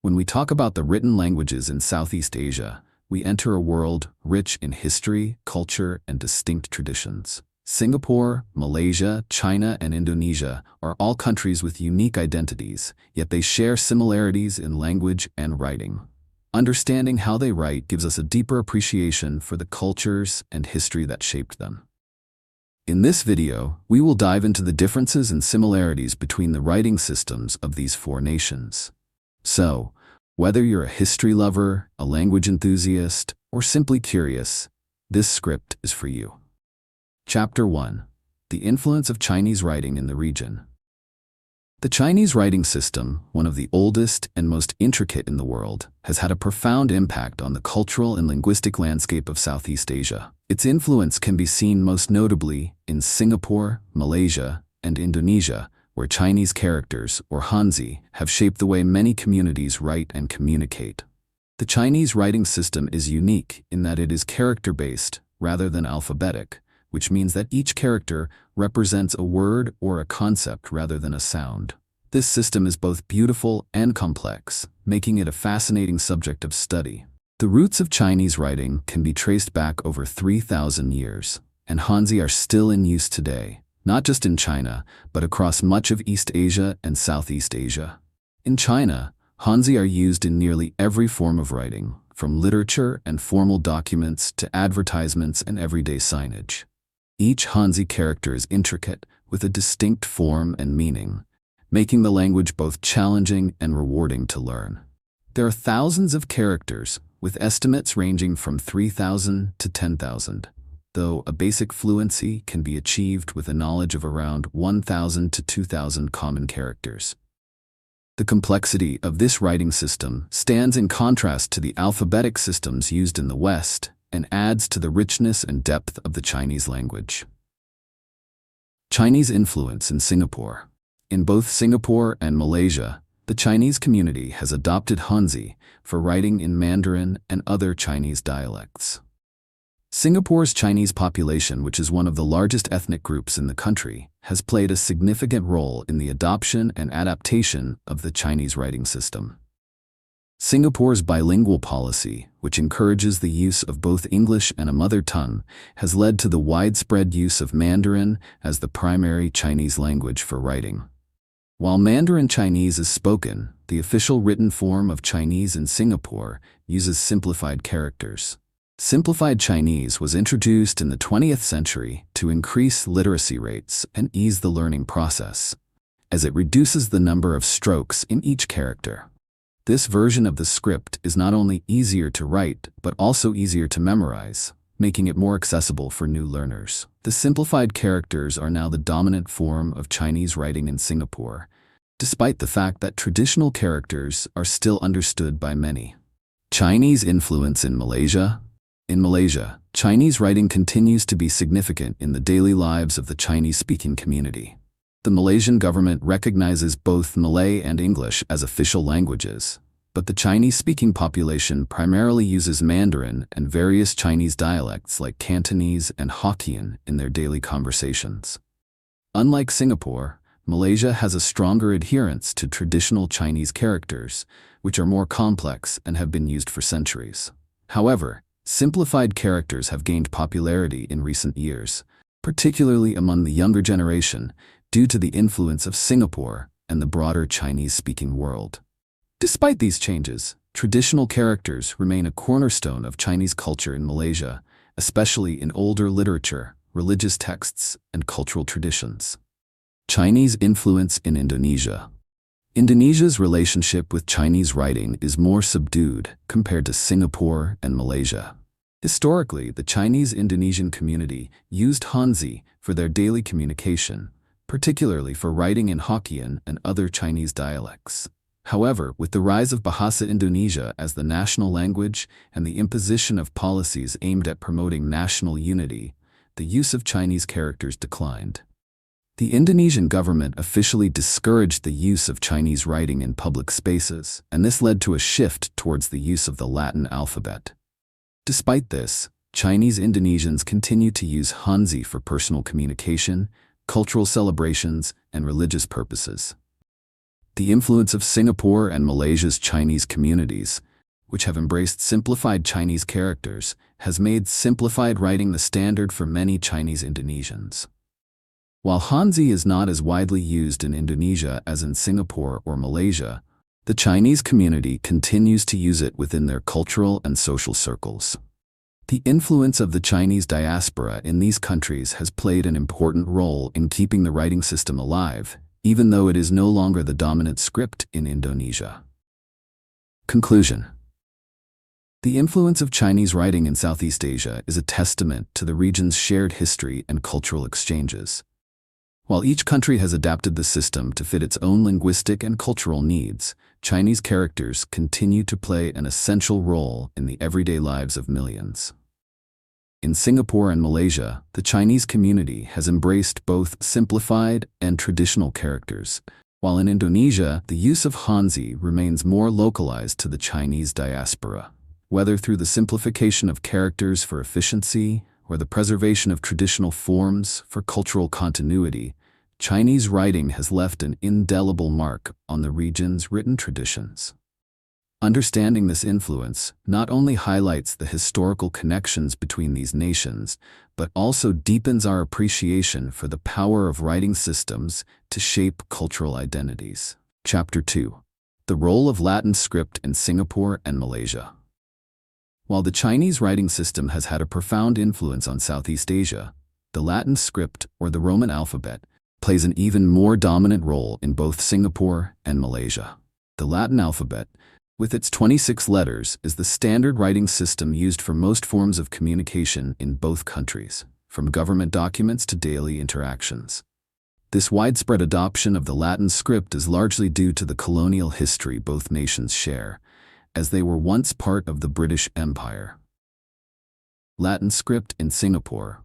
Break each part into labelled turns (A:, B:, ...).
A: When we talk about the written languages in Southeast Asia, we enter a world rich in history, culture, and distinct traditions. Singapore, Malaysia, China, and Indonesia are all countries with unique identities, yet they share similarities in language and writing. Understanding how they write gives us a deeper appreciation for the cultures and history that shaped them. In this video, we will dive into the differences and similarities between the writing systems of these four nations. So, whether you're a history lover, a language enthusiast, or simply curious, this script is for you. Chapter 1. The Influence of Chinese Writing in the Region. The Chinese writing system, one of the oldest and most intricate in the world, has had a profound impact on the cultural and linguistic landscape of Southeast Asia. Its influence can be seen most notably in Singapore, Malaysia, and Indonesia, where Chinese characters, or Hanzi, have shaped the way many communities write and communicate. The Chinese writing system is unique in that it is character-based rather than alphabetic, which means that each character represents a word or a concept rather than a sound. This system is both beautiful and complex, making it a fascinating subject of study. The roots of Chinese writing can be traced back over 3,000 years, and Hanzi are still in use today, not just in China, but across much of East Asia and Southeast Asia. In China, Hanzi are used in nearly every form of writing, from literature and formal documents to advertisements and everyday signage. Each Hanzi character is intricate, with a distinct form and meaning, making the language both challenging and rewarding to learn. There are thousands of characters, with estimates ranging from 3,000 to 10,000, though a basic fluency can be achieved with a knowledge of around 1,000 to 2,000 common characters. The complexity of this writing system stands in contrast to the alphabetic systems used in the West and adds to the richness and depth of the Chinese language. Chinese influence in Singapore. In both Singapore and Malaysia, the Chinese community has adopted Hanzi for writing in Mandarin and other Chinese dialects. Singapore's Chinese population, which is one of the largest ethnic groups in the country, has played a significant role in the adoption and adaptation of the Chinese writing system. Singapore's bilingual policy, which encourages the use of both English and a mother tongue, has led to the widespread use of Mandarin as the primary Chinese language for writing. While Mandarin Chinese is spoken, the official written form of Chinese in Singapore uses simplified characters. Simplified Chinese was introduced in the 20th century to increase literacy rates and ease the learning process, as it reduces the number of strokes in each character. This version of the script is not only easier to write, but also easier to memorize, making it more accessible for new learners. The simplified characters are now the dominant form of Chinese writing in Singapore, despite the fact that traditional characters are still understood by many. Chinese influence in Malaysia. In Malaysia, Chinese writing continues to be significant in the daily lives of the Chinese-speaking community. The Malaysian government recognizes both Malay and English as official languages, but the Chinese-speaking population primarily uses Mandarin and various Chinese dialects like Cantonese and Hokkien in their daily conversations. Unlike Singapore, Malaysia has a stronger adherence to traditional Chinese characters, which are more complex and have been used for centuries. However, simplified characters have gained popularity in recent years, particularly among the younger generation, due to the influence of Singapore and the broader Chinese-speaking world. Despite these changes, traditional characters remain a cornerstone of Chinese culture in Malaysia, especially in older literature, religious texts, and cultural traditions. Chinese influence in Indonesia. Indonesia's relationship with Chinese writing is more subdued compared to Singapore and Malaysia. Historically, the Chinese-Indonesian community used Hanzi for their daily communication, particularly for writing in Hokkien and other Chinese dialects. However, with the rise of Bahasa Indonesia as the national language and the imposition of policies aimed at promoting national unity, the use of Chinese characters declined. The Indonesian government officially discouraged the use of Chinese writing in public spaces, and this led to a shift towards the use of the Latin alphabet. Despite this, Chinese Indonesians continue to use Hanzi for personal communication, cultural celebrations, and religious purposes. The influence of Singapore and Malaysia's Chinese communities, which have embraced simplified Chinese characters, has made simplified writing the standard for many Chinese Indonesians. While Hanzi is not as widely used in Indonesia as in Singapore or Malaysia, the Chinese community continues to use it within their cultural and social circles. The influence of the Chinese diaspora in these countries has played an important role in keeping the writing system alive, even though it is no longer the dominant script in Indonesia. Conclusion. The influence of Chinese writing in Southeast Asia is a testament to the region's shared history and cultural exchanges. While each country has adapted the system to fit its own linguistic and cultural needs, Chinese characters continue to play an essential role in the everyday lives of millions. In Singapore and Malaysia, the Chinese community has embraced both simplified and traditional characters, while in Indonesia, the use of Hanzi remains more localized to the Chinese diaspora. Whether through the simplification of characters for efficiency or the preservation of traditional forms for cultural continuity, Chinese writing has left an indelible mark on the region's written traditions. Understanding this influence not only highlights the historical connections between these nations, but also deepens our appreciation for the power of writing systems to shape cultural identities. Chapter 2. The role of Latin script in Singapore and Malaysia. While the Chinese writing system has had a profound influence on Southeast Asia, the Latin script, or the Roman alphabet, plays an even more dominant role in both Singapore and Malaysia. The Latin alphabet, with its 26 letters, is the standard writing system used for most forms of communication in both countries, from government documents to daily interactions. This widespread adoption of the Latin script is largely due to the colonial history both nations share, as they were once part of the British Empire. Latin script in Singapore.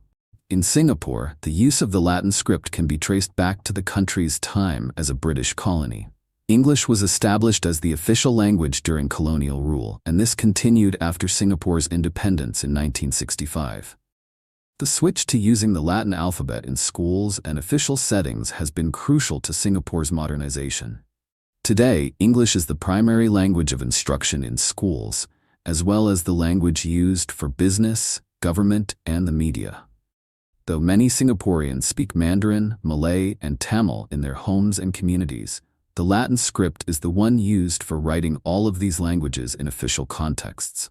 A: In Singapore, the use of the Latin script can be traced back to the country's time as a British colony. English was established as the official language during colonial rule, and this continued after Singapore's independence in 1965. The switch to using the Latin alphabet in schools and official settings has been crucial to Singapore's modernization. Today, English is the primary language of instruction in schools, as well as the language used for business, government, and the media. Though many Singaporeans speak Mandarin, Malay, and Tamil in their homes and communities, the Latin script is the one used for writing all of these languages in official contexts.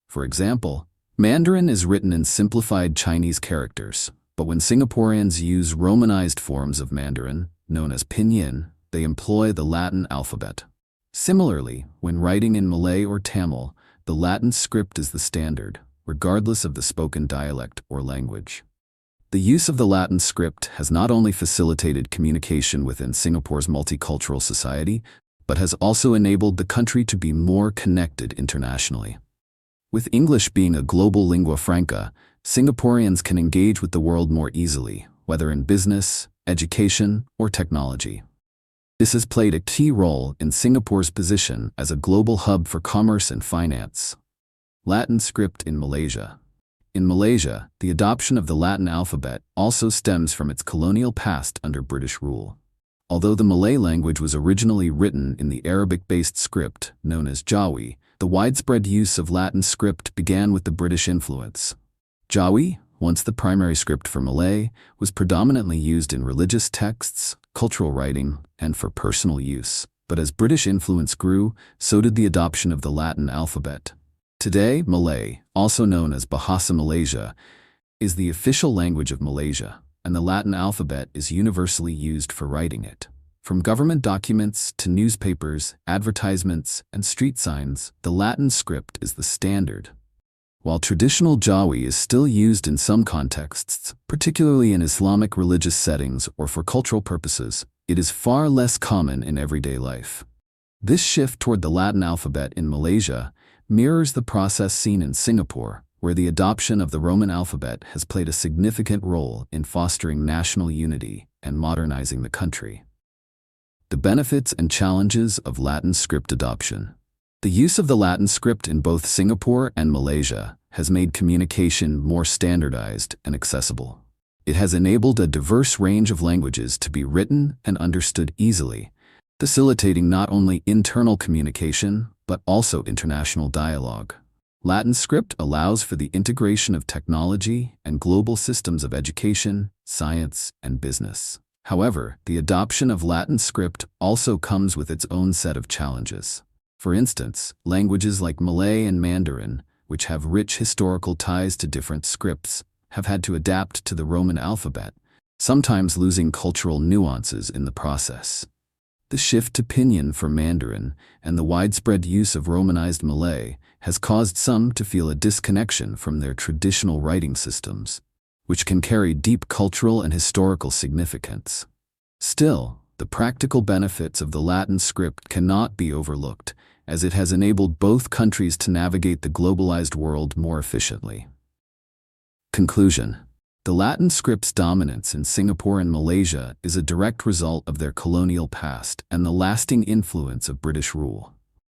A: For example, Mandarin is written in simplified Chinese characters, but when Singaporeans use Romanized forms of Mandarin, known as pinyin, they employ the Latin alphabet. Similarly, when writing in Malay or Tamil, the Latin script is the standard, regardless of the spoken dialect or language. The use of the Latin script has not only facilitated communication within Singapore's multicultural society, but has also enabled the country to be more connected internationally. With English being a global lingua franca, Singaporeans can engage with the world more easily, whether in business, education, or technology. This has played a key role in Singapore's position as a global hub for commerce and finance. Latin script in Malaysia. In Malaysia, the adoption of the Latin alphabet also stems from its colonial past under British rule. Although the Malay language was originally written in the Arabic-based script known as Jawi, the widespread use of Latin script began with the British influence. Jawi, once the primary script for Malay, was predominantly used in religious texts, cultural writing, and for personal use. But as British influence grew, so did the adoption of the Latin alphabet. Today, Malay, also known as Bahasa Malaysia, is the official language of Malaysia, and the Latin alphabet is universally used for writing it. From government documents to newspapers, advertisements, and street signs, the Latin script is the standard. While traditional Jawi is still used in some contexts, particularly in Islamic religious settings or for cultural purposes, it is far less common in everyday life. This shift toward the Latin alphabet in Malaysia mirrors the process seen in Singapore, where the adoption of the Roman alphabet has played a significant role in fostering national unity and modernizing the country. The benefits and challenges of Latin script adoption. The use of the Latin script in both Singapore and Malaysia has made communication more standardized and accessible. It has enabled a diverse range of languages to be written and understood easily, facilitating not only internal communication but also international dialogue. Latin script allows for the integration of technology and global systems of education, science, and business. However, the adoption of Latin script also comes with its own set of challenges. For instance, languages like Malay and Mandarin, which have rich historical ties to different scripts, have had to adapt to the Roman alphabet, sometimes losing cultural nuances in the process. The shift to Pinyin for Mandarin and the widespread use of Romanized Malay has caused some to feel a disconnection from their traditional writing systems, which can carry deep cultural and historical significance. Still, the practical benefits of the Latin script cannot be overlooked, as it has enabled both countries to navigate the globalized world more efficiently. Conclusion: the Latin script's dominance in Singapore and Malaysia is a direct result of their colonial past and the lasting influence of British rule.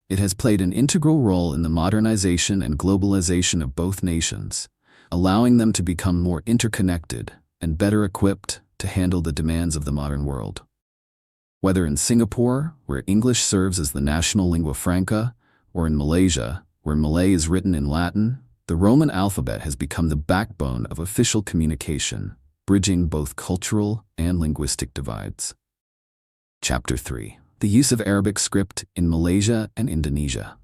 A: It has played an integral role in the modernization and globalization of both nations, allowing them to become more interconnected and better equipped to handle the demands of the modern world. Whether in Singapore, where English serves as the national lingua franca, or in Malaysia, where Malay is written in Latin, the Roman alphabet has become the backbone of official communication, bridging both cultural and linguistic divides. Chapter 3: The use of Arabic script in Malaysia and Indonesia.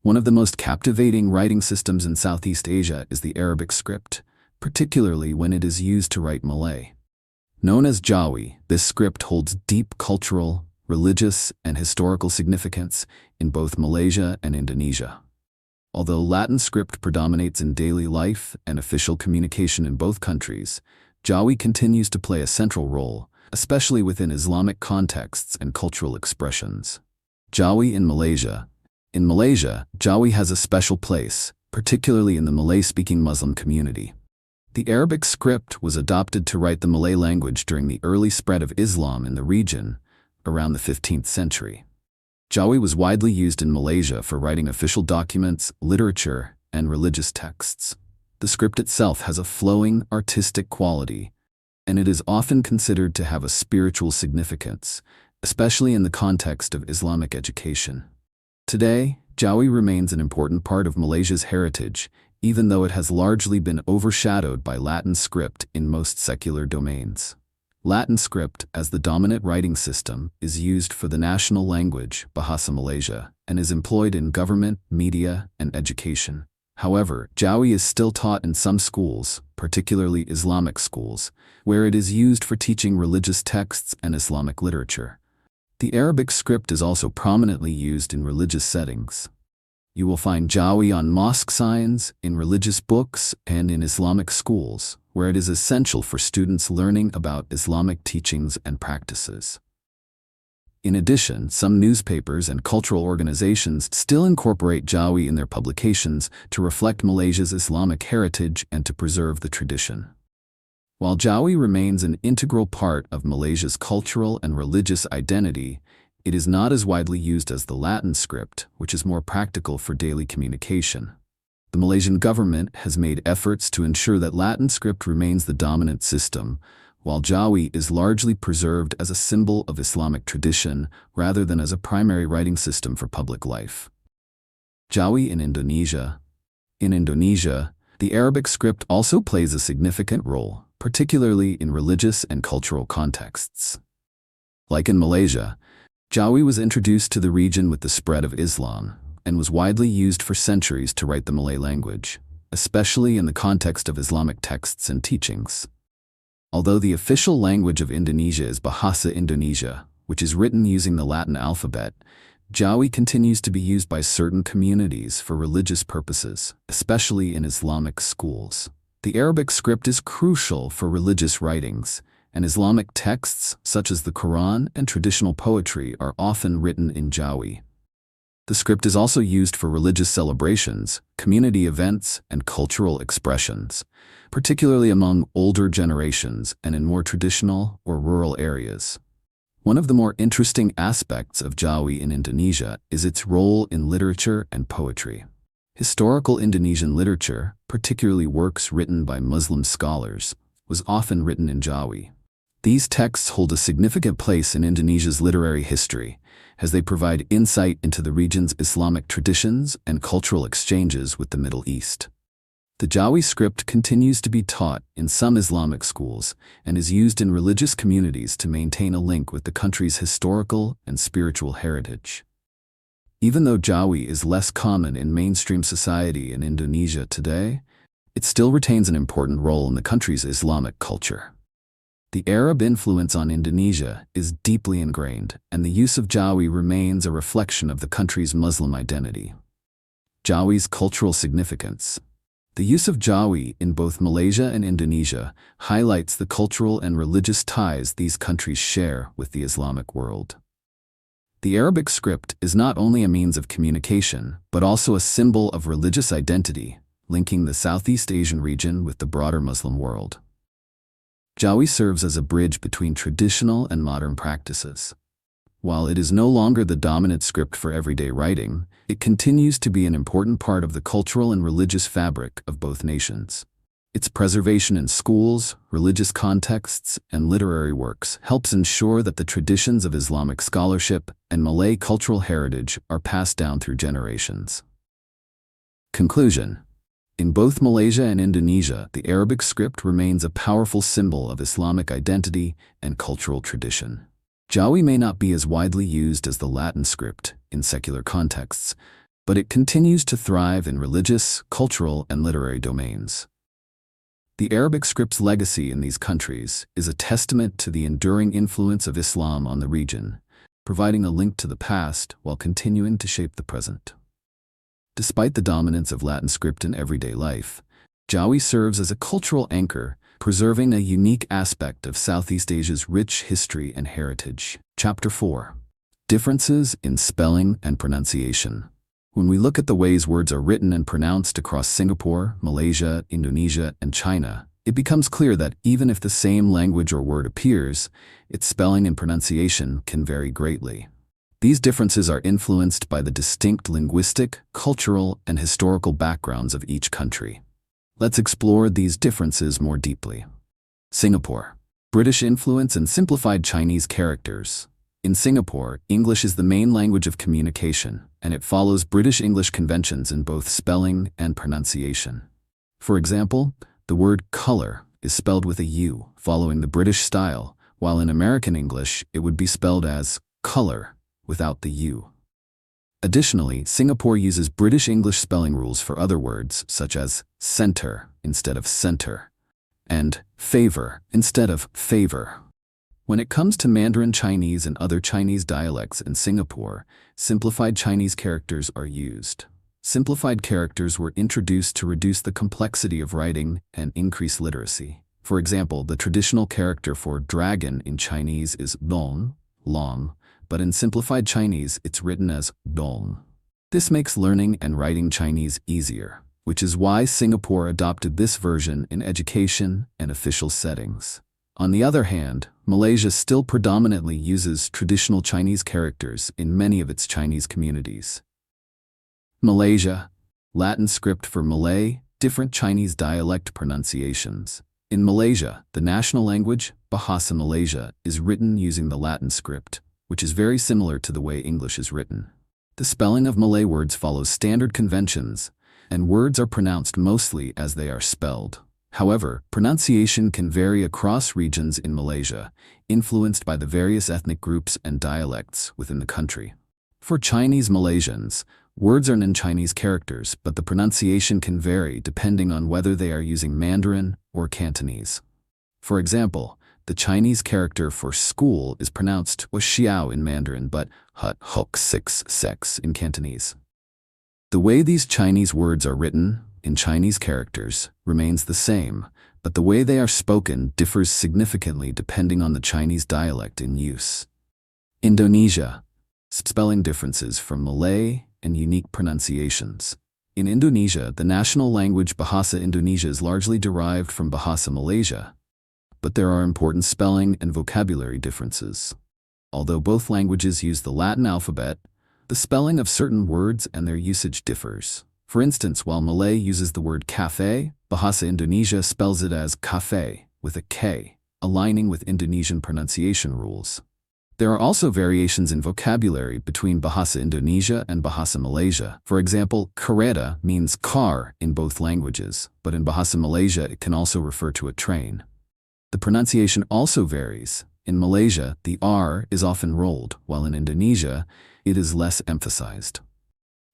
A: One of the most captivating writing systems in Southeast Asia is the Arabic script, particularly when it is used to write Malay. Known as Jawi, this script holds deep cultural, religious, and historical significance in both Malaysia and Indonesia. Although Latin script predominates in daily life and official communication in both countries, Jawi continues to play a central role, especially within Islamic contexts and cultural expressions. Jawi in Malaysia. In Malaysia, Jawi has a special place, particularly in the Malay-speaking Muslim community. The Arabic script was adopted to write the Malay language during the early spread of Islam in the region, around the 15th century. Jawi was widely used in Malaysia for writing official documents, literature, and religious texts. The script itself has a flowing, artistic quality, and it is often considered to have a spiritual significance, especially in the context of Islamic education. Today, Jawi remains an important part of Malaysia's heritage, even though it has largely been overshadowed by Latin script in most secular domains. Latin script, as the dominant writing system, is used for the national language, Bahasa Malaysia, and is employed in government, media, and education. However, Jawi is still taught in some schools, particularly Islamic schools, where it is used for teaching religious texts and Islamic literature. The Arabic script is also prominently used in religious settings. You will find Jawi on mosque signs, in religious books, and in Islamic schools, where it is essential for students learning about Islamic teachings and practices. In addition, some newspapers and cultural organizations still incorporate Jawi in their publications to reflect Malaysia's Islamic heritage and to preserve the tradition. While Jawi remains an integral part of Malaysia's cultural and religious identity, it is not as widely used as the Latin script, which is more practical for daily communication. The Malaysian government has made efforts to ensure that Latin script remains the dominant system, while Jawi is largely preserved as a symbol of Islamic tradition rather than as a primary writing system for public life. Jawi in Indonesia. In Indonesia, the Arabic script also plays a significant role, particularly in religious and cultural contexts. Like in Malaysia, Jawi was introduced to the region with the spread of Islam and was widely used for centuries to write the Malay language, especially in the context of Islamic texts and teachings. Although the official language of Indonesia is Bahasa Indonesia, which is written using the Latin alphabet, Jawi continues to be used by certain communities for religious purposes, especially in Islamic schools. The Arabic script is crucial for religious writings, and Islamic texts such as the Quran and traditional poetry are often written in Jawi. The script is also used for religious celebrations, community events, and cultural expressions, particularly among older generations and in more traditional or rural areas. One of the more interesting aspects of Jawi in Indonesia is its role in literature and poetry. Historical Indonesian literature, particularly works written by Muslim scholars, was often written in Jawi. These texts hold a significant place in Indonesia's literary history, as they provide insight into the region's Islamic traditions and cultural exchanges with the Middle East. The Jawi script continues to be taught in some Islamic schools and is used in religious communities to maintain a link with the country's historical and spiritual heritage. Even though Jawi is less common in mainstream society in Indonesia today, it still retains an important role in the country's Islamic culture. The Arab influence on Indonesia is deeply ingrained, and the use of Jawi remains a reflection of the country's Muslim identity. Jawi's cultural significance. The use of Jawi in both Malaysia and Indonesia highlights the cultural and religious ties these countries share with the Islamic world. The Arabic script is not only a means of communication, but also a symbol of religious identity, linking the Southeast Asian region with the broader Muslim world. Jawi serves as a bridge between traditional and modern practices. While it is no longer the dominant script for everyday writing, it continues to be an important part of the cultural and religious fabric of both nations. Its preservation in schools, religious contexts, and literary works helps ensure that the traditions of Islamic scholarship and Malay cultural heritage are passed down through generations. Conclusion. In both Malaysia and Indonesia, the Arabic script remains a powerful symbol of Islamic identity and cultural tradition. Jawi may not be as widely used as the Latin script in secular contexts, but it continues to thrive in religious, cultural, and literary domains. The Arabic script's legacy in these countries is a testament to the enduring influence of Islam on the region, providing a link to the past while continuing to shape the present. Despite the dominance of Latin script in everyday life, Jawi serves as a cultural anchor, preserving a unique aspect of Southeast Asia's rich history and heritage. Chapter 4. Differences in spelling and pronunciation. When we look at the ways words are written and pronounced across Singapore, Malaysia, Indonesia, and China, it becomes clear that even if the same language or word appears, its spelling and pronunciation can vary greatly. These differences are influenced by the distinct linguistic, cultural, and historical backgrounds of each country. Let's explore these differences more deeply. Singapore. British influence and simplified Chinese characters. In Singapore, English is the main language of communication, and it follows British English conventions in both spelling and pronunciation. For example, the word color is spelled with a U, following the British style, while in American English it would be spelled as color without the U. Additionally, Singapore uses British English spelling rules for other words, such as center instead of center, and favor instead of favor. When it comes to Mandarin Chinese and other Chinese dialects in Singapore, simplified Chinese characters are used. Simplified characters were introduced to reduce the complexity of writing and increase literacy. For example, the traditional character for dragon in Chinese is dong, long, but in simplified Chinese it's written as dong. This makes learning and writing Chinese easier, which is why Singapore adopted this version in education and official settings. On the other hand, Malaysia still predominantly uses traditional Chinese characters in many of its Chinese communities. Malaysia. Latin script for Malay, different Chinese dialect pronunciations. In Malaysia, the national language, Bahasa Malaysia, is written using the Latin script, which is very similar to the way English is written. The spelling of Malay words follows standard conventions, and words are pronounced mostly as they are spelled. However, pronunciation can vary across regions in Malaysia, influenced by the various ethnic groups and dialects within the country. For Chinese Malaysians, words are non-Chinese characters, but the pronunciation can vary depending on whether they are using Mandarin or Cantonese. For example, the Chinese character for school is pronounced xiao in Mandarin but hut hok six sex in Cantonese. The way these Chinese words are written, in Chinese characters, remains the same, but the way they are spoken differs significantly depending on the Chinese dialect in use. Indonesia. Spelling differences from Malay and unique pronunciations. In Indonesia, the national language Bahasa Indonesia is largely derived from Bahasa Malaysia, but there are important spelling and vocabulary differences. Although both languages use the Latin alphabet, the spelling of certain words and their usage differs. For instance, while Malay uses the word cafe, Bahasa Indonesia spells it as cafe with a K, aligning with Indonesian pronunciation rules. There are also variations in vocabulary between Bahasa Indonesia and Bahasa Malaysia. For example, kereta means car in both languages, but in Bahasa Malaysia it can also refer to a train. The pronunciation also varies. In Malaysia, the R is often rolled, while in Indonesia, it is less emphasized.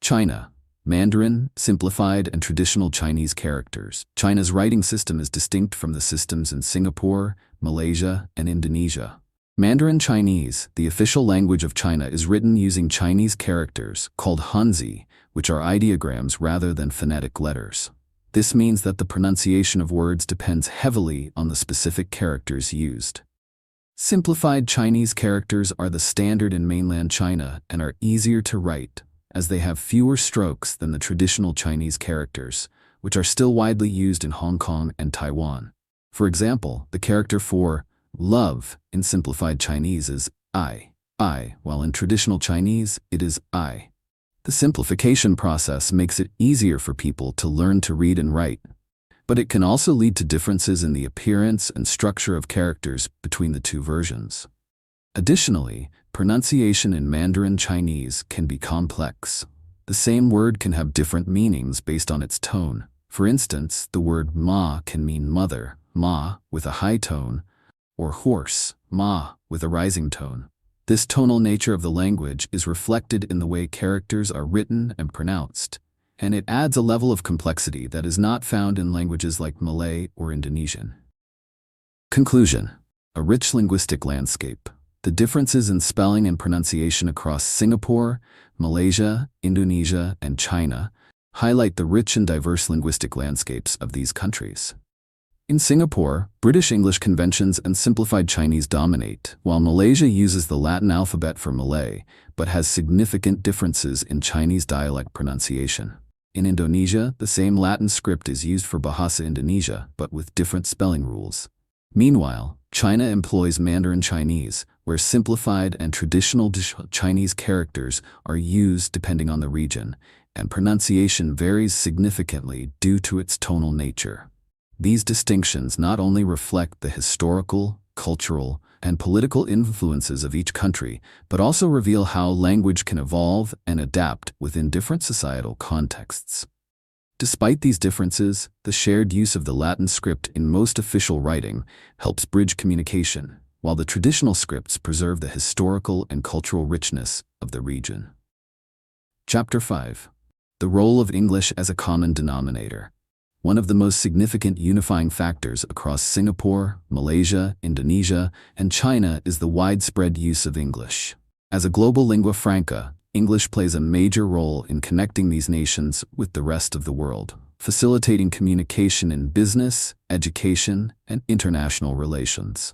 A: China. Mandarin, simplified and traditional Chinese characters. China's writing system is distinct from the systems in Singapore, Malaysia, and Indonesia. Mandarin Chinese, the official language of China, is written using Chinese characters, called Hanzi, which are ideograms rather than phonetic letters. This means that the pronunciation of words depends heavily on the specific characters used. Simplified Chinese characters are the standard in mainland China and are easier to write, as they have fewer strokes than the traditional Chinese characters, which are still widely used in Hong Kong and Taiwan. For example, the character for love in simplified Chinese is I, while in traditional Chinese it is I. The simplification process makes it easier for people to learn to read and write, but it can also lead to differences in the appearance and structure of characters between the two versions. Additionally, pronunciation in Mandarin Chinese can be complex. The same word can have different meanings based on its tone. For instance, the word ma can mean mother, ma, with a high tone, or horse, ma, with a rising tone. This tonal nature of the language is reflected in the way characters are written and pronounced, and it adds a level of complexity that is not found in languages like Malay or Indonesian. Conclusion: a rich linguistic landscape. The differences in spelling and pronunciation across Singapore, Malaysia, Indonesia, and China highlight the rich and diverse linguistic landscapes of these countries. In Singapore, British English conventions and simplified Chinese dominate, while Malaysia uses the Latin alphabet for Malay, but has significant differences in Chinese dialect pronunciation. In Indonesia, the same Latin script is used for Bahasa Indonesia, but with different spelling rules. Meanwhile, China employs Mandarin Chinese, where simplified and traditional Chinese characters are used depending on the region, and pronunciation varies significantly due to its tonal nature. These distinctions not only reflect the historical, cultural, and political influences of each country, but also reveal how language can evolve and adapt within different societal contexts. Despite these differences, the shared use of the Latin script in most official writing helps bridge communication, while the traditional scripts preserve the historical and cultural richness of the region. Chapter 5. The role of English as a common denominator. One of the most significant unifying factors across Singapore, Malaysia, Indonesia, and China is the widespread use of English. As a global lingua franca, English plays a major role in connecting these nations with the rest of the world, facilitating communication in business, education, and international relations.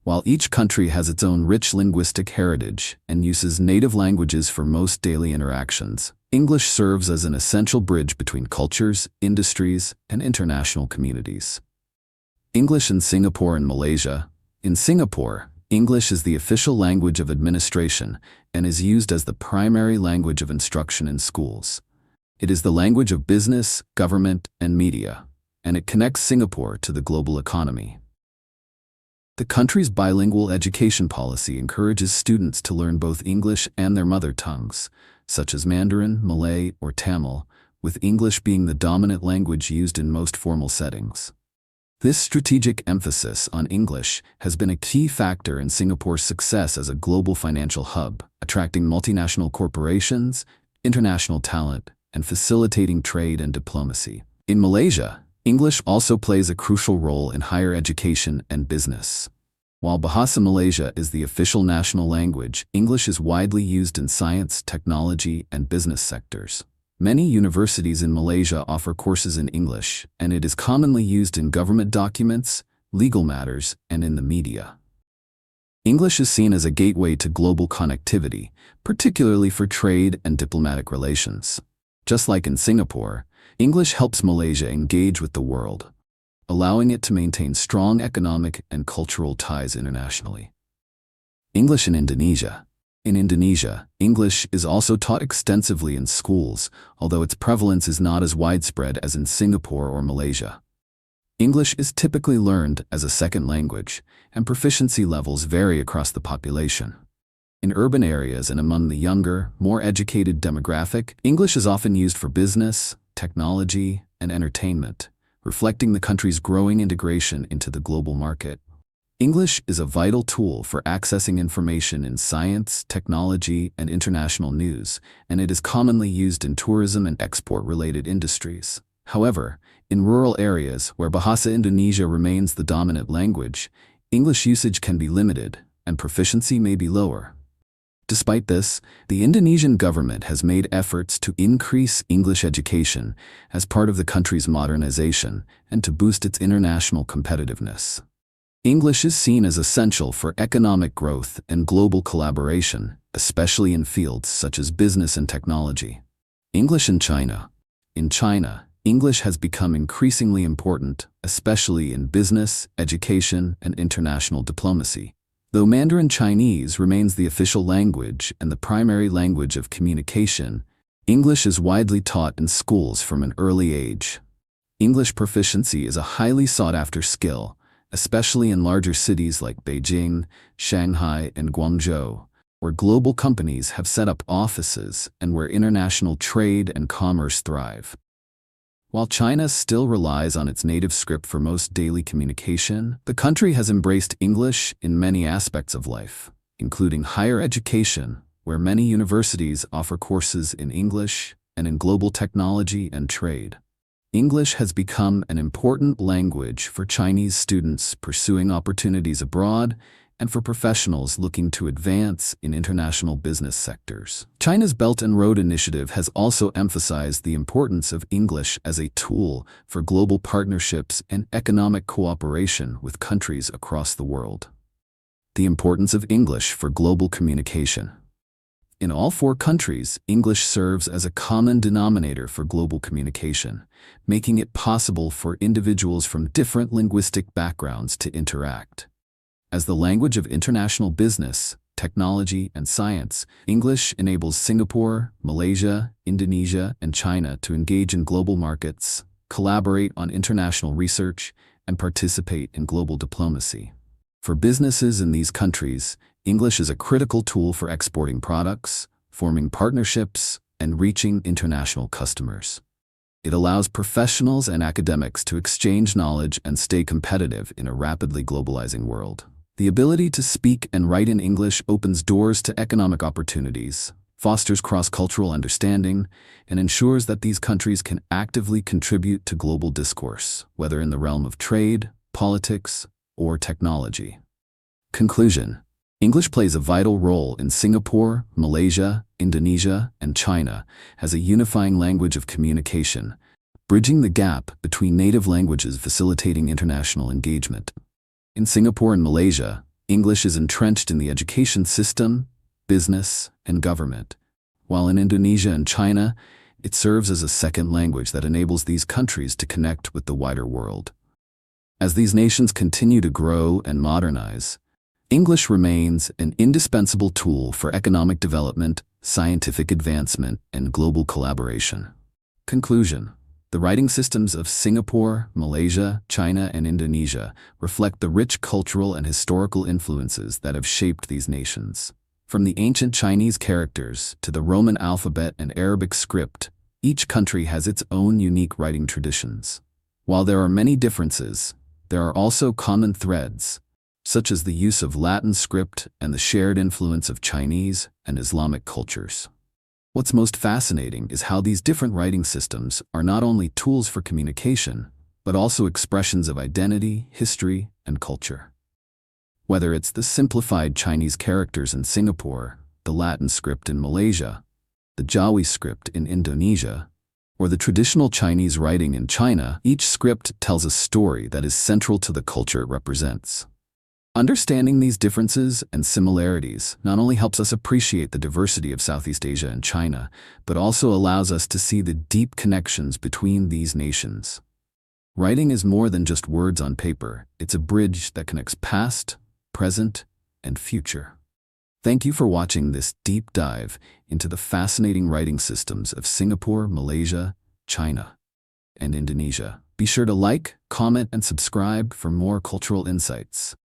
A: While each country has its own rich linguistic heritage and uses native languages for most daily interactions, English serves as an essential bridge between cultures, industries, and international communities. English in Singapore and Malaysia. In Singapore, English is the official language of administration and is used as the primary language of instruction in schools. It is the language of business, government, and media, and it connects Singapore to the global economy. The country's bilingual education policy encourages students to learn both English and their mother tongues, such as Mandarin, Malay, or Tamil, with English being the dominant language used in most formal settings. This strategic emphasis on English has been a key factor in Singapore's success as a global financial hub, attracting multinational corporations, international talent, and facilitating trade and diplomacy. In Malaysia, English also plays a crucial role in higher education and business. While Bahasa Malaysia is the official national language, English is widely used in science, technology, and business sectors. Many universities in Malaysia offer courses in English, and it is commonly used in government documents, legal matters, and in the media. English is seen as a gateway to global connectivity, particularly for trade and diplomatic relations. Just like in Singapore, English helps Malaysia engage with the world, allowing it to maintain strong economic and cultural ties internationally. English in Indonesia. In Indonesia, English is also taught extensively in schools, although its prevalence is not as widespread as in Singapore or Malaysia. English is typically learned as a second language, and proficiency levels vary across the population. In urban areas and among the younger, more educated demographic, English is often used for business, technology, and entertainment, reflecting the country's growing integration into the global market. English is a vital tool for accessing information in science, technology, and international news, and it is commonly used in tourism and export-related industries. However, in rural areas where Bahasa Indonesia remains the dominant language, English usage can be limited, and proficiency may be lower. Despite this, the Indonesian government has made efforts to increase English education as part of the country's modernization and to boost its international competitiveness. English is seen as essential for economic growth and global collaboration, especially in fields such as business and technology. English in China. In China, English has become increasingly important, especially in business, education, and international diplomacy. Though Mandarin Chinese remains the official language and the primary language of communication, English is widely taught in schools from an early age. English proficiency is a highly sought-after skill, especially in larger cities like Beijing, Shanghai, and Guangzhou, where global companies have set up offices and where international trade and commerce thrive. While China still relies on its native script for most daily communication, the country has embraced English in many aspects of life, including higher education, where many universities offer courses in English, and in global technology and trade. English has become an important language for Chinese students pursuing opportunities abroad and for professionals looking to advance in international business sectors. China's Belt and Road Initiative has also emphasized the importance of English as a tool for global partnerships and economic cooperation with countries across the world. The importance of English for global communication. In all four countries, English serves as a common denominator for global communication, making it possible for individuals from different linguistic backgrounds to interact. As the language of international business, technology, and science, English enables Singapore, Malaysia, Indonesia, and China to engage in global markets, collaborate on international research, and participate in global diplomacy. For businesses in these countries, English is a critical tool for exporting products, forming partnerships, and reaching international customers. It allows professionals and academics to exchange knowledge and stay competitive in a rapidly globalizing world. The ability to speak and write in English opens doors to economic opportunities, fosters cross-cultural understanding, and ensures that these countries can actively contribute to global discourse, whether in the realm of trade, politics, or technology. Conclusion: English plays a vital role in Singapore, Malaysia, Indonesia, and China as a unifying language of communication, bridging the gap between native languages, facilitating international engagement. In Singapore and Malaysia, English is entrenched in the education system, business, and government, while in Indonesia and China, it serves as a second language that enables these countries to connect with the wider world. As these nations continue to grow and modernize, English remains an indispensable tool for economic development, scientific advancement, and global collaboration. Conclusion: the writing systems of Singapore, Malaysia, China, and Indonesia reflect the rich cultural and historical influences that have shaped these nations. From the ancient Chinese characters to the Roman alphabet and Arabic script, each country has its own unique writing traditions. While there are many differences, there are also common threads, such as the use of Latin script and the shared influence of Chinese and Islamic cultures. What's most fascinating is how these different writing systems are not only tools for communication, but also expressions of identity, history, and culture. Whether it's the simplified Chinese characters in Singapore, the Latin script in Malaysia, the Jawi script in Indonesia, or the traditional Chinese writing in China, each script tells a story that is central to the culture it represents. Understanding these differences and similarities not only helps us appreciate the diversity of Southeast Asia and China, but also allows us to see the deep connections between these nations. Writing is more than just words on paper. It's a bridge that connects past, present, and future. Thank you for watching this deep dive into the fascinating writing systems of Singapore, Malaysia, China, and Indonesia. Be sure to like, comment, and subscribe for more cultural insights.